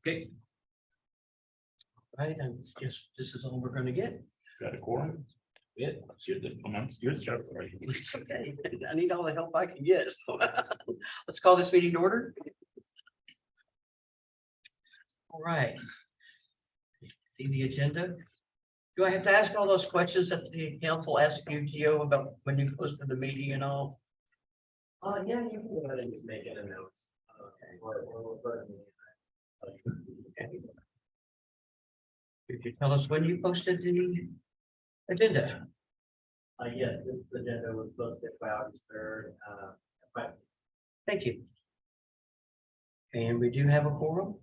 Okay. Right, and guess this is all we're gonna get. Got a quorum? Yeah. You're the amongst your job, right? It's okay. I need all the help I can get. So, let's call this meeting to order. All right. See the agenda? Do I have to ask all those questions that the council asked you, Gio, about when you posted the meeting and all? Yeah, you can go ahead and just make it a note. Could you tell us when you posted the agenda? Yes, this agenda was posted by August 3rd. Thank you. And we do have a quorum.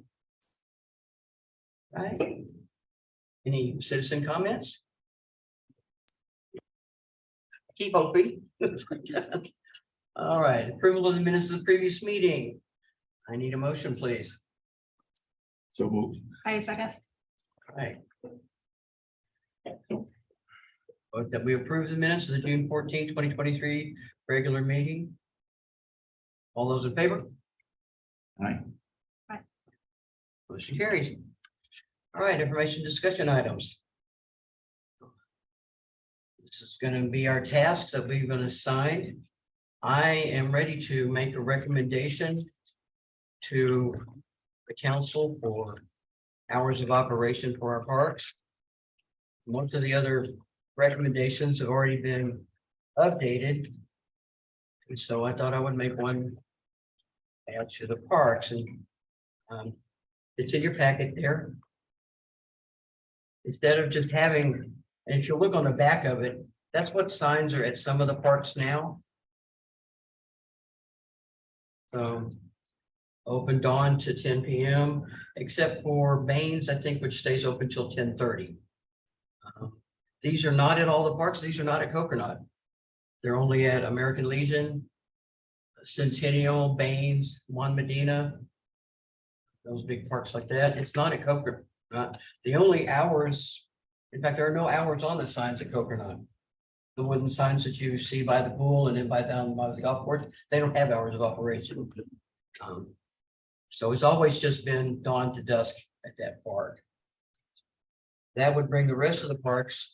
Right? Any citizen comments? Keep hoping. All right, approval of the minutes of the previous meeting. I need a motion, please. So move. I second. All right. Vote that we approve the minutes of the June 14, 2023 regular meeting. All those in favor? Aye. Motion carries. All right, information discussion items. This is going to be our task that we've been assigned. I am ready to make a recommendation to the council for hours of operation for our parks. Most of the other recommendations have already been updated. And so I thought I would make one add to the parks, and it's in your packet there. Instead of just having, and if you look on the back of it, that's what signs are at some of the parks now. Open dawn to 10 p.m. except for Baines, I think, which stays open till 10:30. These are not at all the parks. These are not at Coconut. They're only at American Legion, Centennial, Baines, Juan Medina. Those big parks like that. It's not at Coconut. The only hours, in fact, there are no hours on the signs at Coconut. The wooden signs that you see by the pool and then down by the golf course, they don't have hours of operation. So it's always just been dawn to dusk at that park. That would bring the rest of the parks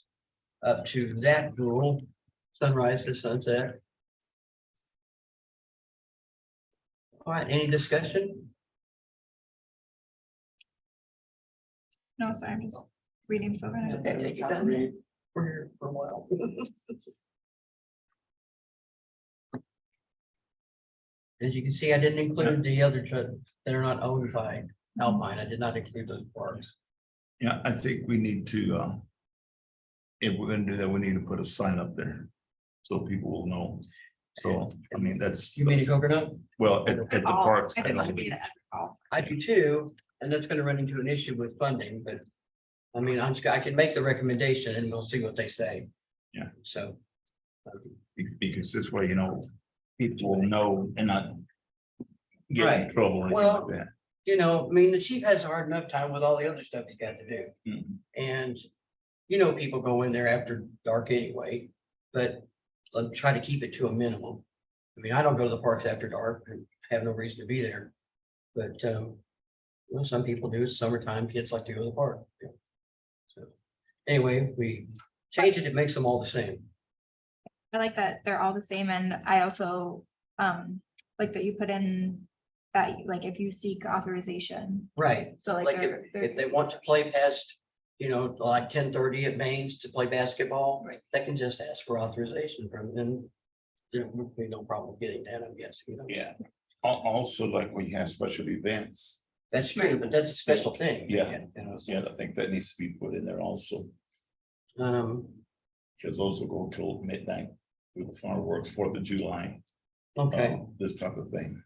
up to that rule, sunrise to sunset. All right, any discussion? No, sorry, I'm just reading so many. Okay, take your time. We're here for a while. As you can see, I didn't include the other that are not owned by Alpine. I did not include those parks. Yeah, I think we need to, if we're gonna do that, we need to put a sign up there. So people will know. So, I mean, that's, You mean a Coconut? well, at the Oh, parks. I think it should be an all. I do too, and that's gonna run into an issue with funding, but. I mean, I can make the recommendation and we'll see what they say. Yeah. So. Because this way, you know, people will know and not get in Right. trouble or anything Well, like that. You know, I mean, the chief has a hard enough time with all the other stuff he's got to do. Mhm. And, you know, people go in there after dark anyway, but let's try to keep it to a minimum. I mean, I don't go to the parks after dark and have no reason to be there. But, well, some people do. It's summertime, kids like to go to the park. So, anyway, we change it, it makes them all the same. I like that they're all the same, and I also like that you put in that, like, if you seek authorization, Right. so like Like they're, if they want to play past, you know, like 10:30 at Maine's to play basketball, Right. they can just ask for authorization from them. There would be no problem getting that, I'm guessing, you know. Yeah. Also, like we have special events. That's true, but that's a special thing. Yeah. You know, so, Yeah, I think that needs to be put in there also, Um, because those will go till midnight with the fireworks, 4th of July. okay. This type of thing.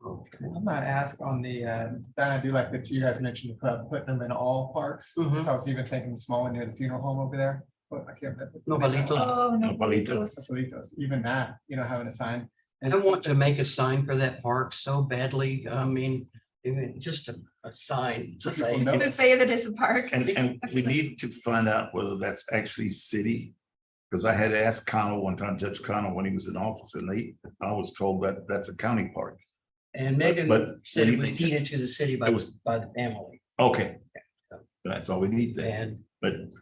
Okay. I'm not asked on the, then I do like that you guys mentioned, putting them in all parks. So Mhm. I was even thinking the small one near the funeral home over there, but I can't. remember. Nopalitos. oh, no. Nopalitos. Nopalitos. Even that, you know, having a sign. And I want to make a sign for that park so badly. I mean, even just a sign to say. People know. To say that it's a park. And we need to find out whether that's actually city. Because I had asked Connell one time, Judge Connell, when he was in office, and I was told that that's a county park. And Megan but said it we was need- deeded to the city by, It was- by the family. Okay. That's all we need then, And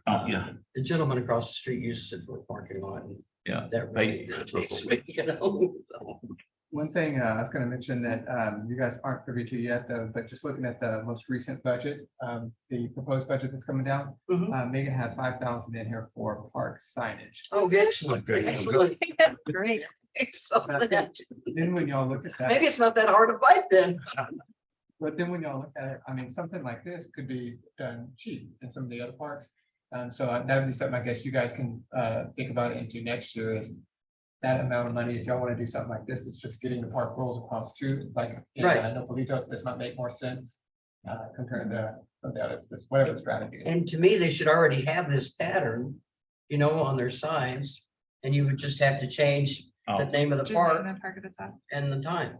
but, yeah, the gentleman across the street uses it for a parking lot. And yeah. that really Hey. irritates me, you know? So, One thing I was gonna mention that you guys aren't privy to yet, though, but just looking at the most recent budget, the proposed budget that's coming down, mhm. Megan had 5,000 in here for park signage. Oh, excellent, Okay. excellent, Great. excellent. Then when y'all look at that. Maybe it's not that hard to fight then. But then when y'all look at it, I mean, something like this could be done cheap in some of the other parks. So that would be something I guess you guys can think about into next year is that amount of money, if y'all want to do something like this, it's just getting the park rolls across too, like. Right. Nopalitos does not make more sense compared to some of the other, whatever strategy. is. And to me, they should already have this pattern, you know, on their signs. And you would just have to change the Oh, name of the Just park name the park at the top. and the time.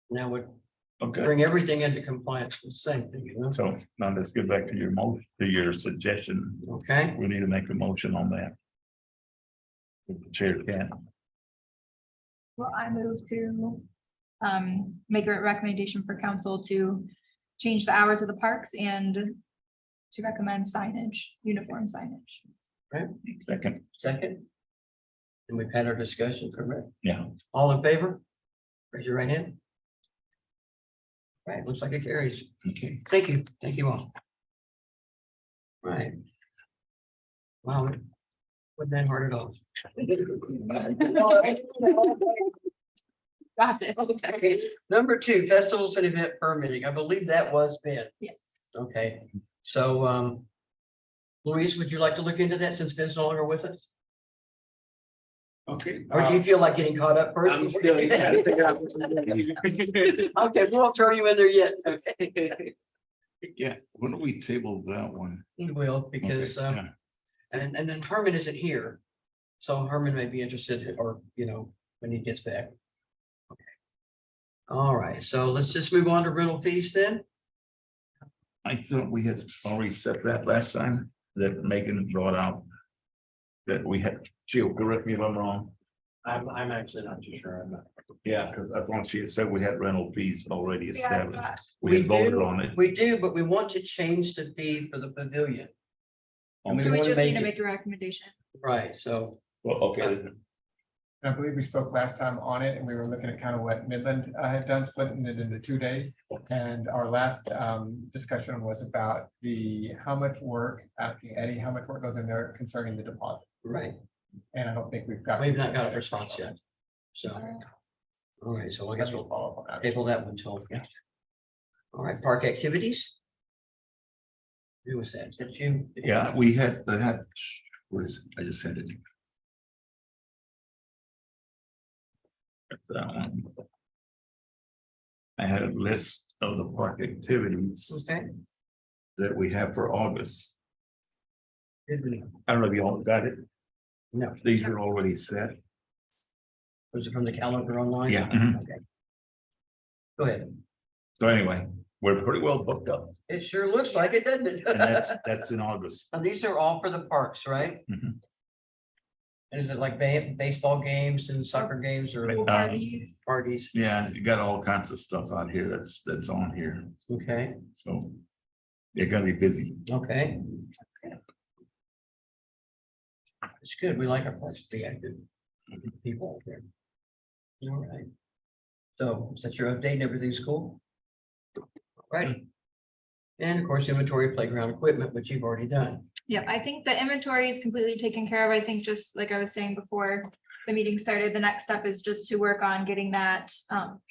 And that would okay, bring everything into compliance with the same thing, you know? so now let's get back to your to your suggestion. Okay, We need to make a motion on that. If the Chair can. Well, I move to make a recommendation for council to change the hours of the parks and to recommend signage, uniform signage. Second, second. And we've had our discussion, correct? yeah, All in favor? Raise your right hand. Right, looks like it carries. okay. Thank you all. Right. Wow. Wasn't that hard at all? Got this. Okay, number 2, festivals and event permitting. I believe that was Ben. Yes. Okay, so, Louise, would you like to look into that since Ben's no longer with us? Okay. Or do you feel like getting caught up first? I'm still. Okay, we won't throw you in there yet. Okay. Yeah, when do we table that one? We will, because, Okay, yeah. and then Herman isn't here. So Herman may be interested, or, you know, when he gets back. Okay. All right, so let's just move on to rental fees then. I thought we had already set that last time that Megan brought out. That we had, she'll correct me if I'm wrong. I'm actually not too sure. I'm not. Yeah, because I thought she had said we had rental fees already Yeah, established. We had voted do. on it. We do, but we want to change the fee for the pavilion. And So we wanna just need to it- make a recommendation. Right, so, Well, okay, I believe we spoke last time on it and we were looking at kind of what Midland had done, splitting it into 2 days. And our last discussion was about how much work, asking Eddie, how much work goes in there concerning the deposit. right, And I don't think we've got. we've not got a response yet. So, all right, so I guess We'll we'll follow up on that. table that one till. All right, park activities. Who was that? Is that you? yeah, we had, what is it? I just had it. That's that one. I had a list of the park activities Okay. that we have for August. Did we? I don't know if you all got it. No, These are already set. was it from the calendar online? Yeah. Mhm. Okay. Go ahead. So anyway, we're pretty well booked up, It sure looks like it, doesn't it? and that's in August. And these are all for the parks, right? Mhm. And is it like baseball games and soccer games or Parties. parties? Yeah, you got all kinds of stuff out here that's on here, Okay, so. You're gonna be busy. okay. It's good. We like our parks to be active. People out there. All right. So is that your update? Everything's cool? Righty. And of course, inventory of playground equipment, which you've already done. Yep, I think the inventory is completely taken care of. I think just like I was saying before the meeting started, the next step is just to work on getting that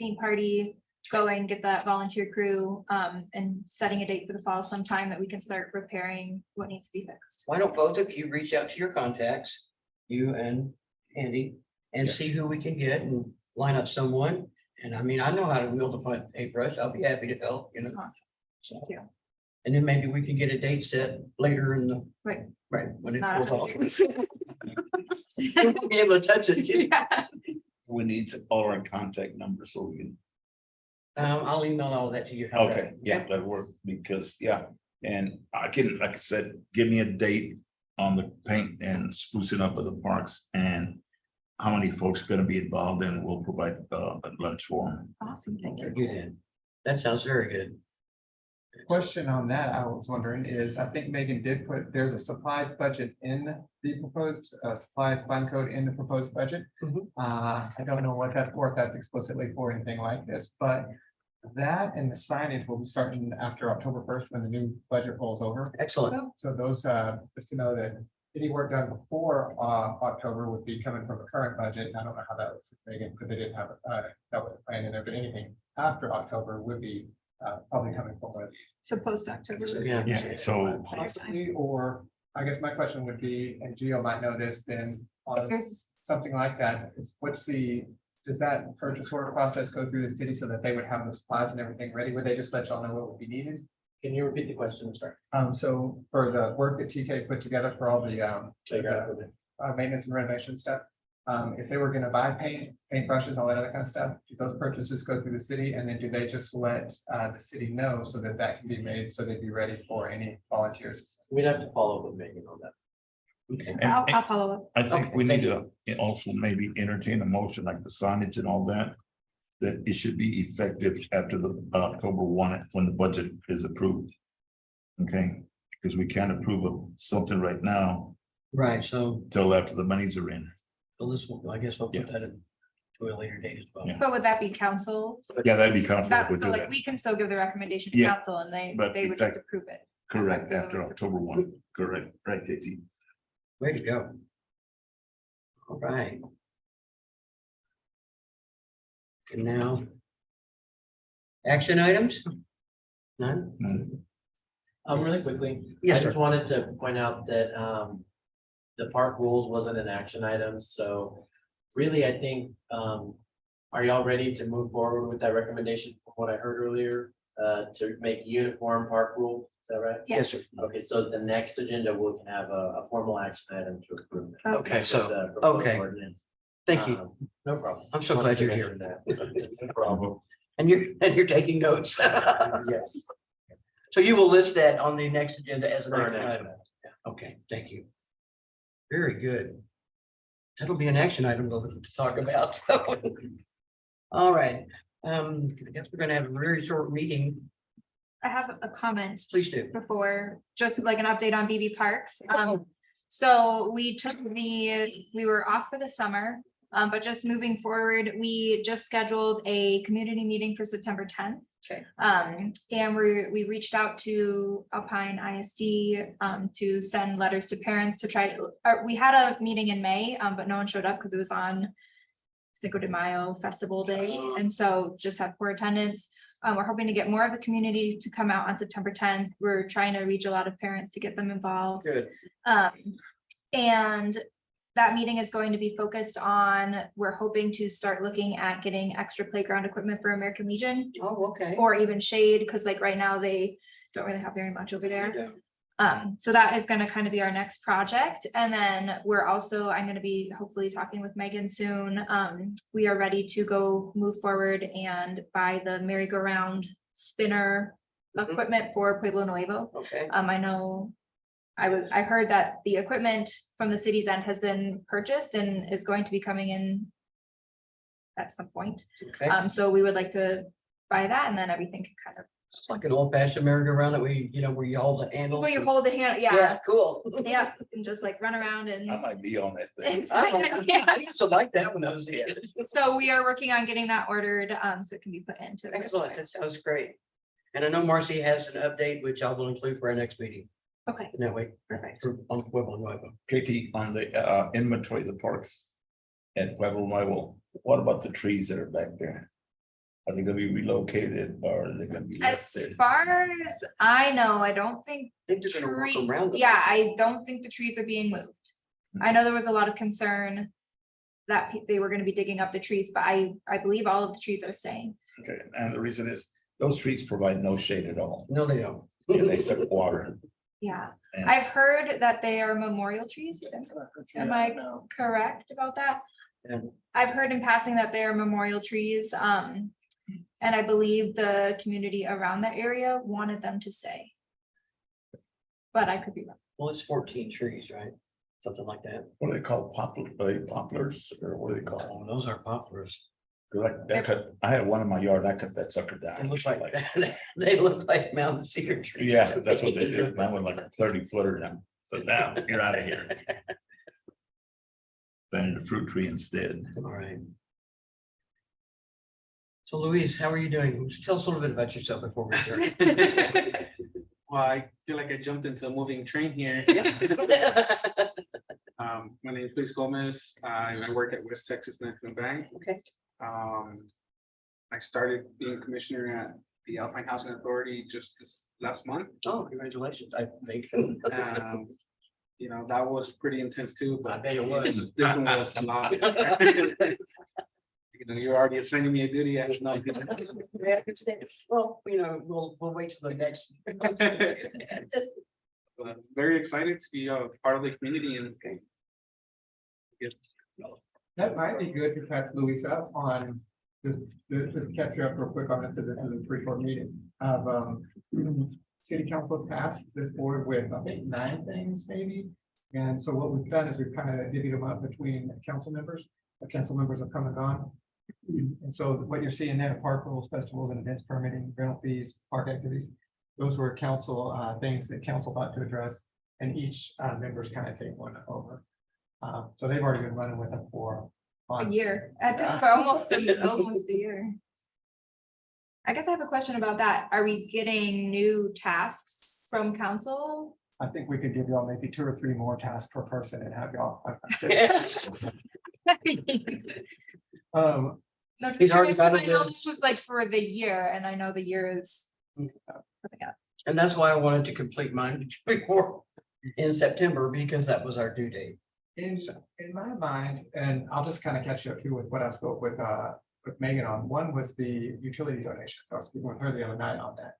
paint party going, get that volunteer crew and setting a date for the fall sometime that we can start repairing what needs to be fixed. Why don't both of you reach out to your contacts, you and Andy, and Yeah. see who we can get and line up someone. And I mean, I know how to wield a paintbrush. I'll be happy to help, you know. Awesome. So, Thank you. and then maybe we can get a date set later in the. Right. Right, when it Not cools a- off. We'll be able to touch it. Yeah. We need all our contact numbers so we can. I'll email all that to you. How about Okay, that? yeah, that'll work, because, yeah, and I can, like I said, give me a date on the paint and sprucing up of the parks, and how many folks are gonna be involved and we'll provide lunch for them. Awesome, thank you. You did. That sounds very good. Question on that, I was wondering is, I think Megan did put, there's a supplies budget in the proposed, supply fund code in the proposed budget. Mhm. I don't know what that's for, if that's explicitly for anything like this, but that and the signage will be starting after October first when the new budget rolls over. Excellent. So those, just to know that any work done before, October would be coming from the current budget. I don't know how that was, Megan, because they didn't have, that was a plan in there, but anything after October would be, probably coming from one of these. So post October. So, yeah. Yeah, so Possibly, or I guess my question would be, and Gio might know this, then on There's, something like that, does that purchase order process go through the city so that they would have the supplies and everything ready? Would they just let y'all know what would be needed? Can you repeat the question? I'm sorry. So for the work that TK put together for all the, Playground. maintenance and renovation stuff. If they were gonna buy paint brushes, all that other kind of stuff, do those purchases go through the city? And then do they just let the city know so that that can be made, so they'd be ready for any volunteers? We'd have to follow up with Megan on that. Okay. I'll follow up. I think Okay, we need thank to also maybe entertain a motion like the signage and all that. That it should be effective after the October 1, when the budget is approved. Okay, because we can't approve of something right now Right, so till after the monies are in. this will, I guess I'll put Yeah. that in to a later date as well. Yeah. But would that be council? Yeah, that'd be comfortable. That, if we so do like, that. we can still give the recommendation to Yeah, council and but they would effect- just approve it. Correct, after October 1, correct, right, Katie? Way to go. All right. And now. Action items? None? Really quickly, Yes, I sir. just wanted to point out that, the park rules wasn't an action item, so really, I think, are y'all ready to move forward with that recommendation from what I heard earlier? To make uniform park rule, is that right? Yes, sir. Yes. Okay, so the next agenda will have a formal action item to approve. it. Okay, With so, the proposed okay. ordinance. Thank you. No problem. I'm so glad you're here. No problem. And you're taking notes. Yes. So you will list that on the next agenda as an For action an item. Okay, thank you. Very good. That'll be an action item to talk about. All right, I guess we're gonna have a very short meeting. I have a comment Please do. before, just like an update on BB Parks. So we were off for the summer, but just moving forward, we just scheduled a community meeting for September 10th. Okay. And we reached out to Alpine ISD to send letters to parents to try to, we had a meeting in May, but no one showed up because it was on Cinco de Mayo Festival Day, and so just had poor attendance. We're hoping to get more of the community to come out on September 10th. We're trying to reach a lot of parents to get them involved. Good. And that meeting is going to be focused on, we're hoping to start looking at getting extra playground equipment for American Legion Oh, okay. or even shade, because like right now they don't really have very much over there. Yeah. So that is gonna kind of be our next project. And then I'm gonna be hopefully talking with Megan soon. We are ready to go move forward and buy the merry-go-round spinner Mhm. equipment for Pueblo Nuevo. Okay, I know I heard that the equipment from the city's end has been purchased and is going to be coming in at some point. okay. So we would like to buy that and then everything can kind of, It's like an old fashioned merry-go-round that where you hold the handle. well, you hold the hand, Yeah, yeah, cool. yeah, and just like run around I and. might be on that thing. I used to like that when I was a kid. So we are working on getting that ordered, so it can be put into. the Excellent, that website. sounds great. And I know Marcy has an update, which I will include for our next meeting. Okay, In that way, perfect. on Pueblo Nuevo. Katie, on the inventory of the parks at Pueblo Nuevo, what about the trees that are back there? Are they gonna be relocated or are they gonna be left As there? far as I know, I don't think I think they're gonna work tree, around them. yeah, I don't think the trees are being moved. I know there was a lot of concern that they were gonna be digging up the trees, but I believe all of the trees are staying. Okay, and the reason is, those trees provide no shade at all, No, they don't. and they suck water. Yeah, Yeah. I've heard that they are memorial trees. Am I correct about that? And I've heard in passing that they are memorial trees, and I believe the community around that area wanted them to stay. But I could be wrong. well, it's 14 trees, right? something like that. What do they call poplars, or what do they call them? Oh, those are poplars. Like that cut, I had one in my yard, I cut that sucker They down. look like, they look like mountain cedar trees. Yeah, that's what they did. Mine was like a 30-footer now. So now you're out of here. Planted a fruit tree instead. All right. So Louise, how are you doing? Tell us a little bit about yourself before we start. Well, I feel like I jumped into a moving train here. My name is Luis Gomez. I work at West Texas National Bank. Okay. I started being commissioner at the Alpine Housing Authority just this last month. Oh, congratulations, I think. You know, that was pretty intense too, I but bet it was. this one was a lot. You know, you're already assigning me a duty. I don't know. Well, you know, we'll wait till the next. But I'm very excited to be a part of the community and That might be good to catch Louis up on, just catch you up real quick on this, this is a pre-court meeting of, city council passed this board with, I think, 9 things maybe. And so what we've done is we've kind of divvied them up between council members. The council members have come and gone. And so what you're seeing there, park rules, festivals and events permitting, rental fees, park activities. Those were council things that council thought to address, and each members kind of take one over. So they've already been running with it for A months. year, at this, for almost a year. I guess I have a question about that. Are we getting new tasks from council? I think we could give y'all maybe 2 or 3 more tasks per person and have y'all. Um, No, just He's already curious, got 'cause a I know list. this was like for the year, and I know the year is. And that's why I wanted to complete mine before in September, because that was our due date. in my mind, and I'll just kind of catch you up too with what I spoke with Megan on. One was the utility donations. I was speaking with her the other night on that.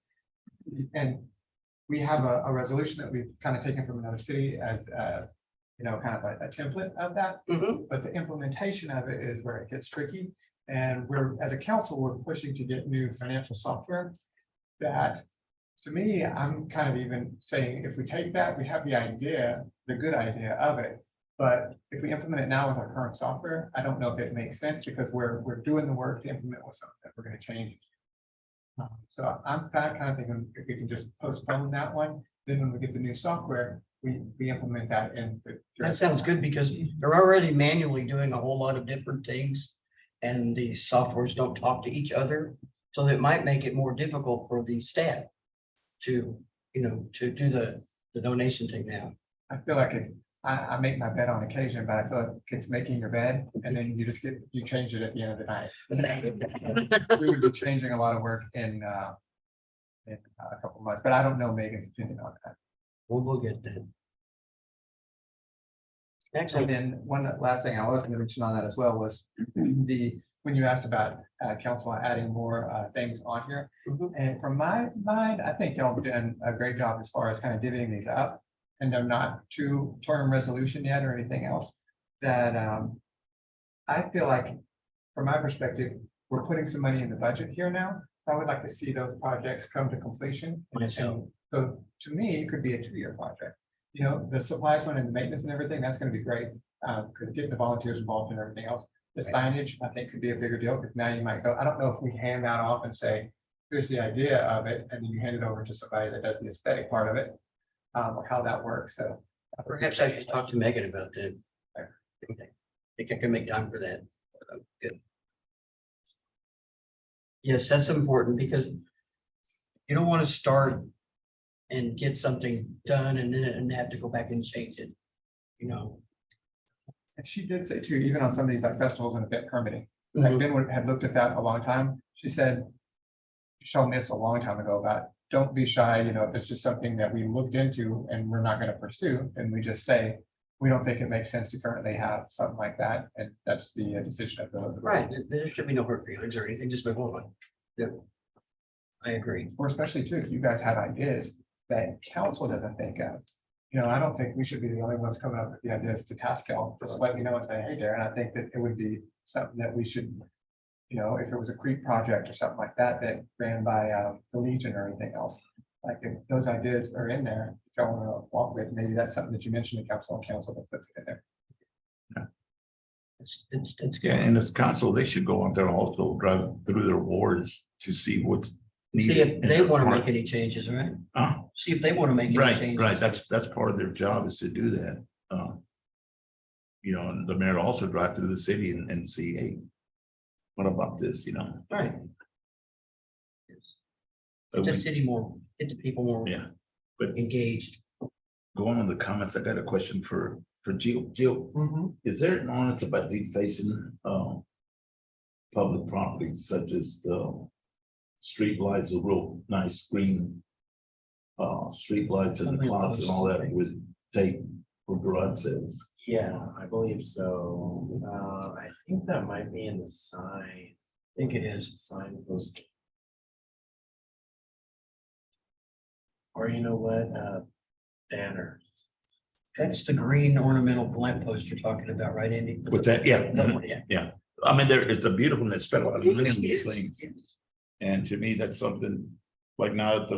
And we have a resolution that we've kind of taken from another city as you know, kind of a template of that. Mhm. But the implementation of it is where it gets tricky. And we're, as a council, we're pushing to get new financial software that, to me, I'm kind of even saying, if we take that, we have the idea, the good idea of it. But if we implement it now with our current software, I don't know if it makes sense, because we're doing the work to implement with something that we're gonna change. So I'm kind of thinking if we can just postpone that one, then when we get the new software, we implement that in. That sounds good, because they're already manually doing a whole lot of different things. And the softwares don't talk to each other, so it might make it more difficult for the staff to, you know, to do the donation thing now. I feel like I make my bed on occasion, but I feel like it's making your bed and then you just you change it at the end of the night. We would be changing a lot of work in a couple months, but I don't know Megan's opinion on that. We'll get that. And Excellent. then one last thing I was going to mention on that as well was when you asked about council adding more things on here. Mhm. And from my mind, I think y'all have done a great job as far as kind of divvying these up. And they're not to term resolution yet or anything else that I feel like, from my perspective, we're putting some money in the budget here now. So I would like to see those projects come to completion. Myself. And so to me, it could be a 2-year project. You know, the supplies one and the maintenance and everything, that's gonna be great. Because getting the volunteers involved and everything else. The signage, I think, could be a bigger deal, because now you might go, I don't know if we hand that off and say, here's the idea of it, and then you hand it over to somebody that does the aesthetic part of it. Or how that works, so. Perhaps I should talk to Megan about that. I think I can make time for that. Good. Yes, that's important, because you don't want to start and get something done and have to go back and change it. You know. And she did say too, even on some of these like festivals and event permitting, like Ben had looked at that a long time. She said, shown this a long time ago about, don't be shy, you know, if it's just something that we looked into and we're not gonna pursue, and we just say, we don't think it makes sense to currently have something like that, and that's the decision of the. Right, there should be no hurt feelings or anything, just move on. Yeah. I agree. Or especially too, if you guys have ideas that council doesn't think of. You know, I don't think we should be the only ones coming up with the ideas to task y'all. Just let me know and say, hey, Darren, I think that it would be something that we should. You know, if it was a creek project or something like that, that ran by the Legion or anything else. like if those ideas are in there, if y'all wanna walk with, maybe that's something that you mentioned to council that puts it in there. It's Yeah, good. and as council, they should go out there and also drive through their wards to see what's See needed. if in they their want to make parks. any changes, right? Uh, See if they want to make any Right, changes. right, that's part of their job is to do that. You know, and the mayor also drive through the city and see, hey, what about this, you know? Right. But Get the we- city more, get the people more Yeah, but engaged. going on the comments, I got a question for Jill. Jill, is there an ordinance about defacing, public properties such as the street lights, a real nice green street lights and the Something clouds and all that close. with tape for garage sales? Yeah, I believe so. I think that might be in the sign. I think it is. Sign post. Or you know what, banner. That's the green ornamental lamp post you're talking about, right, Andy? What's that? Yeah. That one, yeah. I mean, it's a beautiful, and they spent a lot of money on these things. And to me, that's something, like now at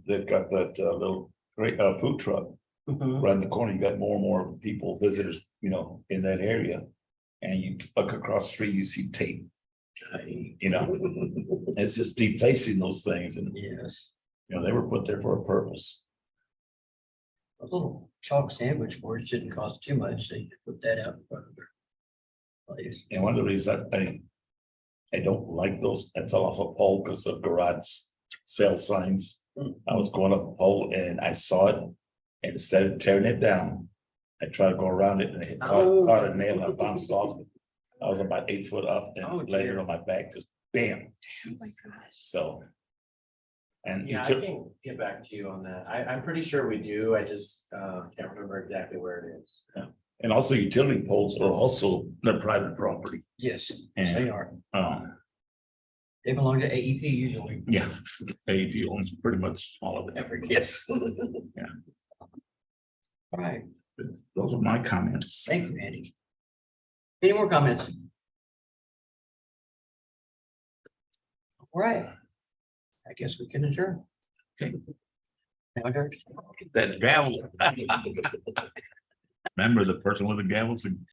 they've got that little great food truck Mhm. right in the corner. You got more and more people, visitors, you know, in that area. And you look across the street, you see tape, you know, it's just defacing those things and, Yes, you know, they were put there for a purpose. a little chalk sandwich board shouldn't cost too much, so you can put that out in front of their place. And one of the reasons I don't like those, I fell off a pole because of garage sale signs. I was going up a pole and I saw it, and instead of tearing it down, I tried to go around it and it caught a nail and I bounced off. I was about 8 foot up Oh, and later dear. on my back, just bam, Oh my gosh. so. And Yeah, it I took, can get back to you on that. I'm pretty sure we do. I just can't remember exactly where it is. and also utility poles are also their private property. Yes, And- they are. They They belong to AEP usually. yeah, AEP owns pretty much all of it. Every yes. Yeah. All right, But those are my comments. thank you, Andy. Any more comments? All right. I guess we can adjourn. Okay. Now adjourn. That gavel. Remember the person with the gavel,